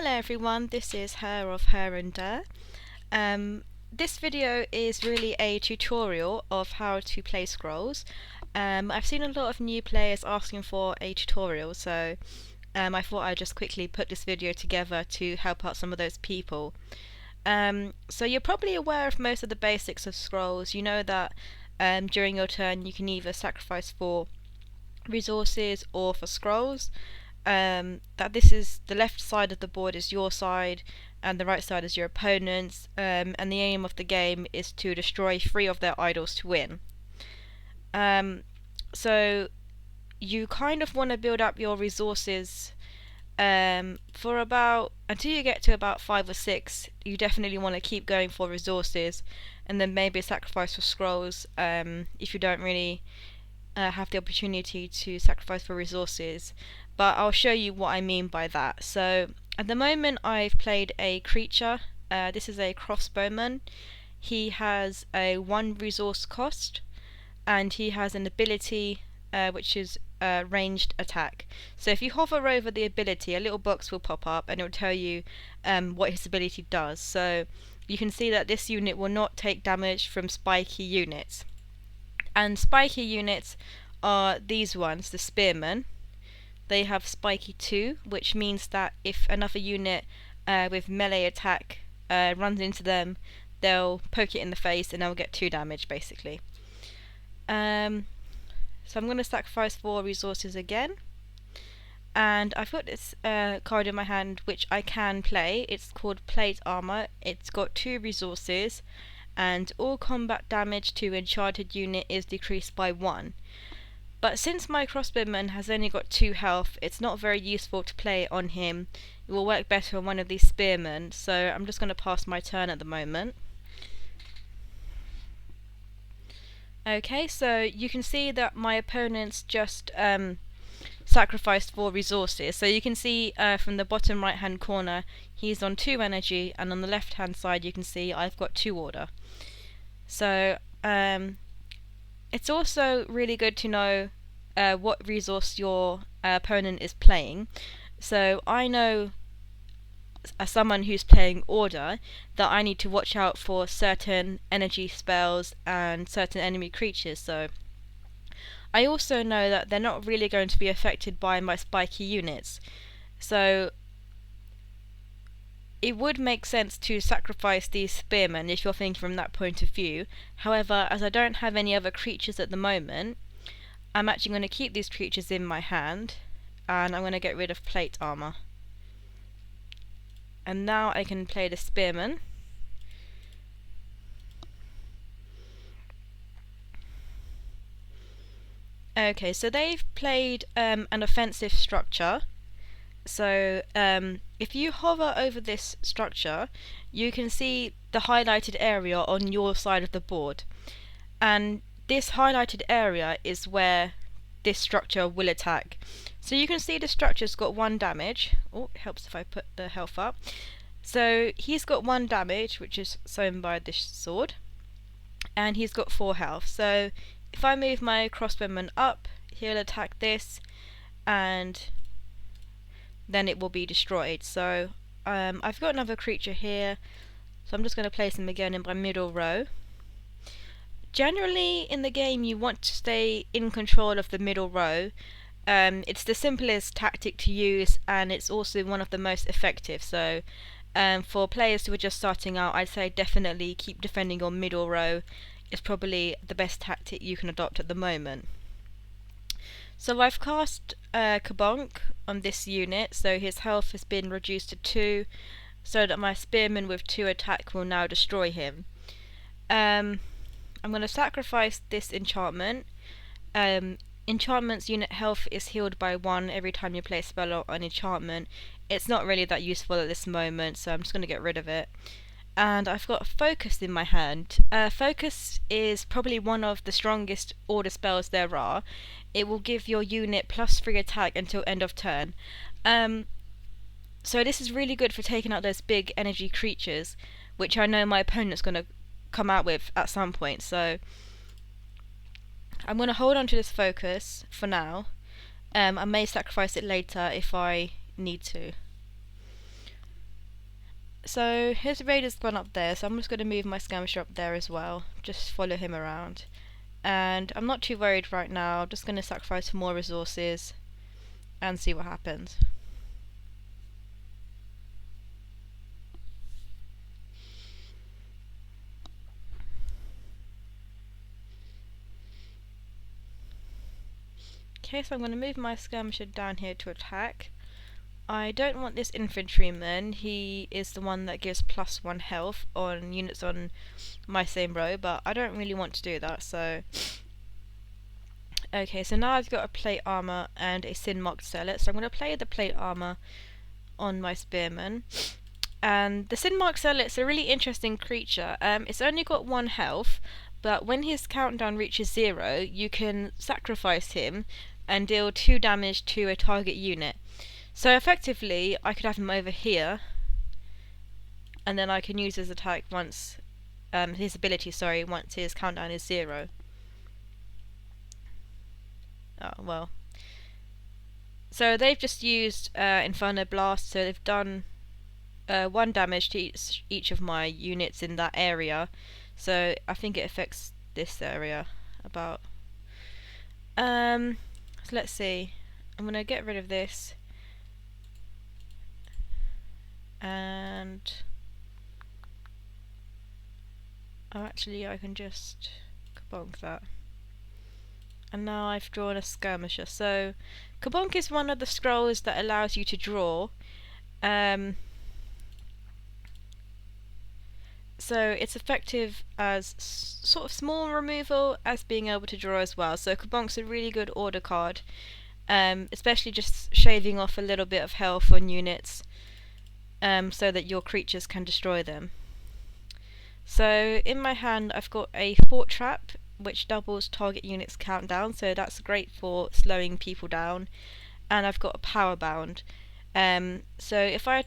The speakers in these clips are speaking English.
Hello everyone, this is Her of Her and Der. This video is really a tutorial of how to play Scrolls. I've seen a lot of new players asking for a tutorial, so I thought I'd just quickly put this video together to help out some of those people. So you're probably aware of most of the basics of Scrolls. You know that during your turn you can either sacrifice for resources or for scrolls. That this is the left side of the board is your side and the right side is your opponent's, and the aim of the game is to destroy 3 of their idols to win. So you kind of want to build up your resources for about, until you get to about 5 or 6. You definitely want to keep going for resources and then maybe sacrifice for scrolls if you don't really have the opportunity to sacrifice for resources, but I'll show you what I mean by that. So at the moment I've played a creature. This is a crossbowman. He has a 1 resource cost and he has an ability which is ranged attack. So if you hover over the ability, a little box will pop up and it will tell you what his ability does. So you can see that this unit will not take damage from spiky units. And spiky units are these ones, the spearmen. They have spiky 2, which means that if another unit with melee attack runs into them, they'll poke it in the face and they'll get 2 damage basically. So I'm going to sacrifice 4 resources again. And I've got this card in my hand which I can play. It's called Plate Armor. It's got 2 resources. And all combat damage to enchanted unit is decreased by 1. But since my crossbowman has only got 2 health, it's not very useful to play it on him. It will work better on one of these spearmen, so I'm just going to pass my turn at the moment. Okay, so you can see that my opponent's just sacrificed 4 resources. So you can see from the bottom right hand corner he's on 2 energy, and on the left hand side you can see I've got 2 order. So it's also really good to know what resource your opponent is playing. So I know, as someone who's playing order, that I need to watch out for certain energy spells and certain enemy creatures. So I also know that they're not really going to be affected by my spiky units. So it would make sense to sacrifice these spearmen if you're thinking from that point of view. However, as I don't have any other creatures at the moment, I'm actually going to keep these creatures in my hand, and I'm going to get rid of plate armor. And now I can play the spearmen. Okay, so they've played an offensive structure. So if you hover over this structure, you can see the highlighted area on your side of the board. And this highlighted area is where this structure will attack. So you can see the structure's got 1 damage. Oh, it helps if I put the health up. So he's got 1 damage, which is shown by this sword. And he's got 4 health. So if I move my crossbowman up, he'll attack this, and then it will be destroyed. So I've got another creature here, so I'm just going to place him again in my middle row. Generally in the game you want to stay in control of the middle row. It's the simplest tactic to use, and it's also one of the most effective. So for players who are just starting out, I'd say definitely keep defending your middle row. It's probably the best tactic you can adopt at the moment. So I've cast Kabonk on this unit, so his health has been reduced to 2, so that my spearman with 2 attack will now destroy him. I'm going to sacrifice this enchantment. Enchantment's unit health is healed by 1 every time you play a spell or an enchantment. It's not really that useful at this moment, so I'm just going to get rid of it. And I've got Focus in my hand. Focus is probably one of the strongest order spells there are. It will give your unit +3 attack until end of turn. So this is really good for taking out those big energy creatures, which I know my opponent's going to come out with at some point. So I'm going to hold on to this focus for now. I may sacrifice it later if I need to. So his raider's gone up there, so I'm just going to move my skirmisher up there as well. Just follow him around. And I'm not too worried right now. I'm just going to sacrifice more resources and see what happens. Okay, so I'm going to move my skirmisher down here to attack. I don't want this infantryman. He is the one that gives +1 health on units on my same row, but I don't really want to do that, so... Okay, so now I've got a plate armor and a sin marked zealot, so I'm going to play the plate armor on my spearman. And the sin marked zealot's a really interesting creature. It's only got 1 health, but when his countdown reaches 0, you can sacrifice him and deal 2 damage to a target unit. So effectively, I could have him over here, and then I can use his attack once, his ability, sorry, once his countdown is 0. Oh, well. So they've just used Inferno Blast, so they've done 1 damage to each of my units in that area. So I think it affects this area about. So let's see. I'm gonna get rid of this. And actually I can just kabonk that. And now I've drawn a skirmisher. So kabonk is one of the scrolls that allows you to draw. So it's effective as sort of small removal as being able to draw as well. So kabonk's a really good order card, especially just shaving off a little bit of health on units. So that your creatures can destroy them. So in my hand I've got a fort trap which doubles target units countdown, so that's great for slowing people down. And I've got a power bound. So if I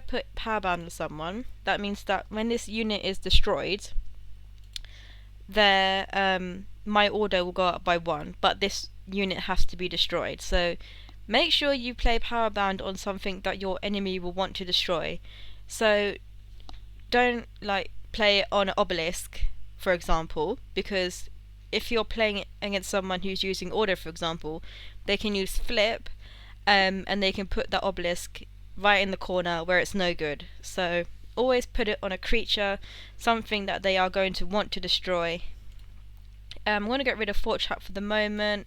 put power bound on someone, that means that when this unit is destroyed, my order will go up by 1, but this unit has to be destroyed. So make sure you play power bound on something that your enemy will want to destroy. So don't play it on an obelisk, for example, because if you're playing against someone who's using order, for example, they can use flip, and they can put that obelisk right in the corner where it's no good. So always put it on a creature, something that they are going to want to destroy. I'm going to get rid of fort trap for the moment.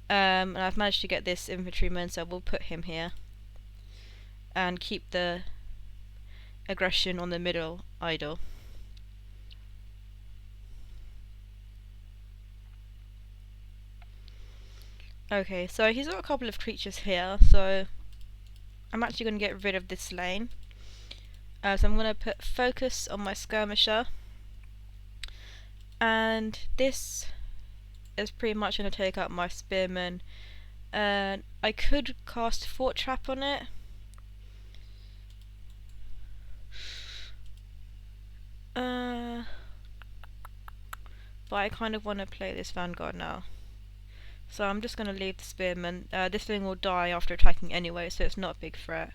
And I've managed to get this infantryman, so we'll put him here and keep the aggression on the middle idle. Okay, so he's got a couple of creatures here, so I'm actually going to get rid of this lane. So I'm going to put focus on my skirmisher, and this is pretty much going to take out my spearman. I could cast fort trap on it. But I kind of want to play this vanguard now. So I'm just going to leave the spearman. This thing will die after attacking anyway, so it's not a big threat.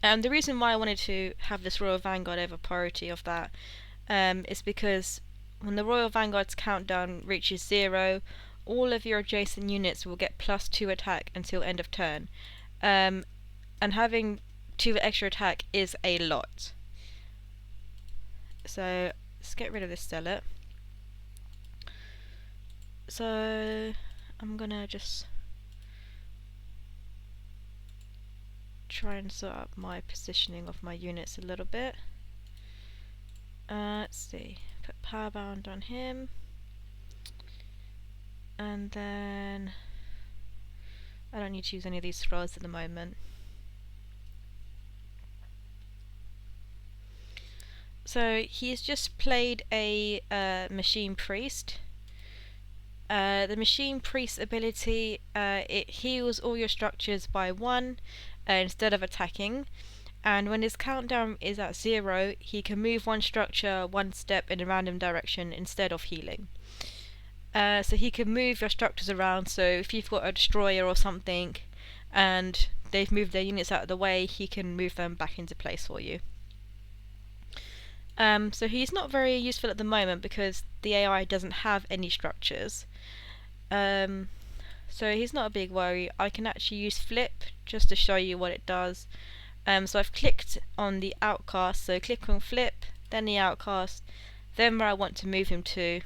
And the reason why I wanted to have this Royal Vanguard over priority of that is because when the Royal Vanguard's countdown reaches 0, all of your adjacent units will get +2 attack until end of turn. And having 2 extra attack is a lot. So let's get rid of this zealot. So I'm gonna just try and sort out my positioning of my units a little bit. Let's see, put power bound on him, and then I don't need to use any of these scrolls at the moment. So he's just played a machine priest. The machine priest ability, it heals all your structures by 1 instead of attacking, and when his countdown is at 0, he can move 1 structure 1 step in a random direction instead of healing. So he can move your structures around. So if you've got a destroyer or something and they've moved their units out of the way, he can move them back into place for you. So he's not very useful at the moment because the AI doesn't have any structures. So he's not a big worry. I can actually use flip just to show you what it does. So I've clicked on the outcast, so click on flip, then the outcast, then where I want to move him to,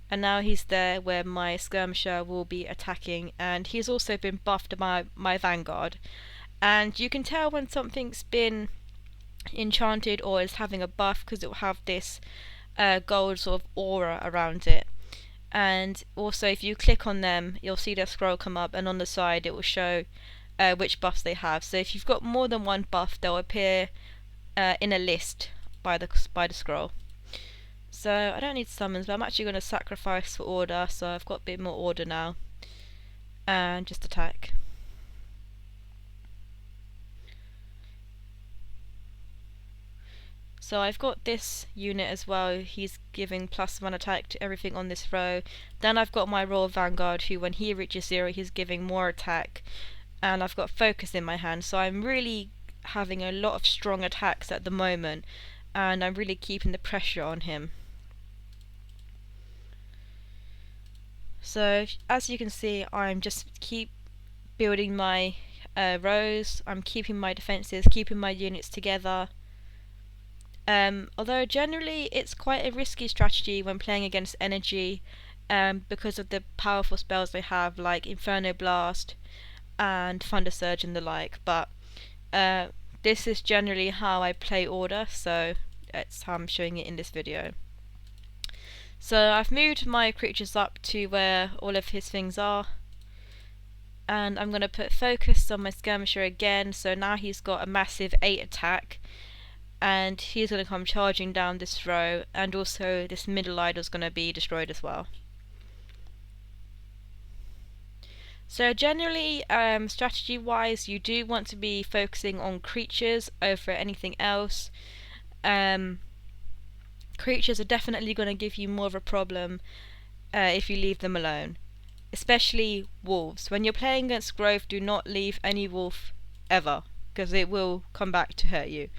and now he's there where my skirmisher will be attacking, and he's also been buffed by my vanguard. And you can tell when something's been enchanted or is having a buff because it will have this gold sort of aura around it. And also if you click on them, you'll see their scroll come up, and on the side it will show which buffs they have. So if you've got more than one buff, they'll appear in a list by the scroll. So I don't need summons, but I'm actually going to sacrifice for order, so I've got a bit more order now. And just attack. So I've got this unit as well, he's giving +1 attack to everything on this row. Then I've got my Royal Vanguard, who when he reaches 0 he's giving more attack. And I've got focus in my hand, so I'm really having a lot of strong attacks at the moment, and I'm really keeping the pressure on him. So as you can see, I'm just keep building my rows, I'm keeping my defences, keeping my units together. Although generally it's quite a risky strategy when playing against energy, because of the powerful spells they have like Inferno Blast and Thunder Surge and the like, but this is generally how I play order, so that's how I'm showing it in this video. So I've moved my creatures up to where all of his things are, and I'm going to put focus on my skirmisher again, so now he's got a massive 8 attack, and he's going to come charging down this row, and also this middle idol is going to be destroyed as well. So generally, strategy wise, you do want to be focusing on creatures over anything else. Creatures are definitely going to give you more of a problem if you leave them alone, especially wolves. When you're playing against Grove, do not leave any wolf ever, because it will come back to hurt you.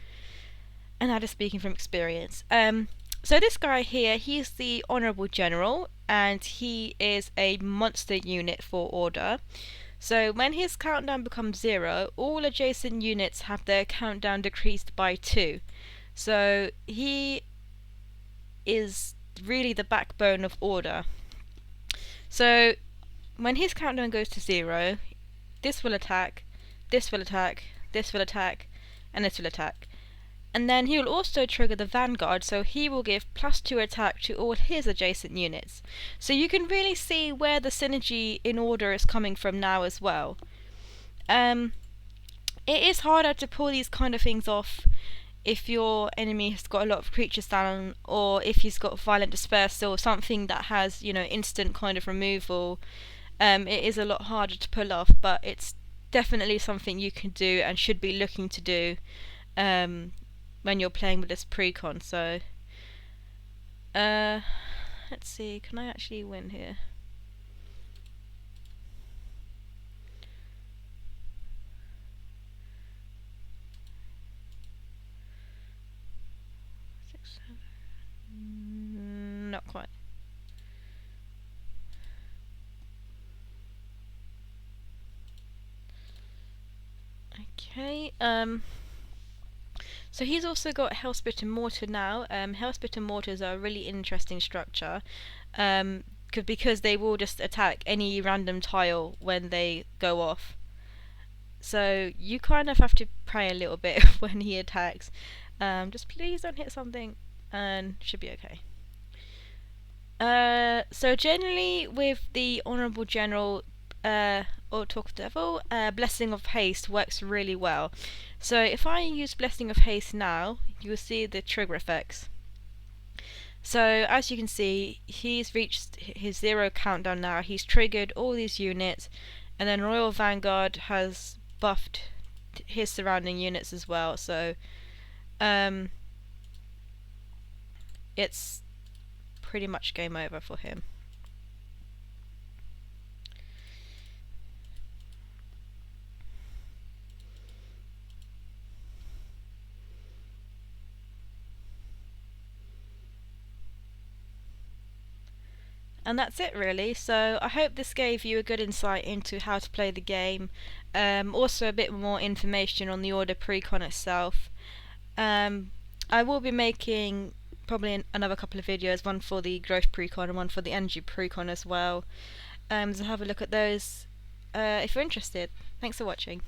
And that is speaking from experience. So this guy here, he's the Honourable General, and he is a monster unit for order. So when his countdown becomes 0, all adjacent units have their countdown decreased by 2. So he is really the backbone of order. So when his countdown goes to 0, this will attack, this will attack, this will attack, and this will attack. And then he will also trigger the Vanguard, so he will give +2 attack to all his adjacent units. So you can really see where the synergy in order is coming from now as well. It is harder to pull these kind of things off if your enemy has got a lot of creatures down, or if he's got violent dispersal, something that has, you know, instant kind of removal. It is a lot harder to pull off, but it's definitely something you can do and should be looking to do when you're playing with this Precon. So let's see, can I actually win here? Not quite. Okay, so he's also got Hellspit and Mortar now. Hellspit and Mortars are a really interesting structure, because they will just attack any random tile when they go off. So you kind of have to pray a little bit when he attacks. Just please don't hit something, and should be okay. So generally with the Honourable General or Talk Devil, Blessing of Haste works really well. So if I use Blessing of Haste now, you will see the trigger effects. So as you can see, he's reached his 0 countdown now, he's triggered all these units, and then Royal Vanguard has buffed his surrounding units as well, so it's pretty much game over for him. And that's it really. So I hope this gave you a good insight into how to play the game. Also a bit more information on the order Precon itself. Um, I will be making probably another couple of videos, one for the growth Precon and one for the energy Precon as well. So have a look at those if you're interested. Thanks for watching.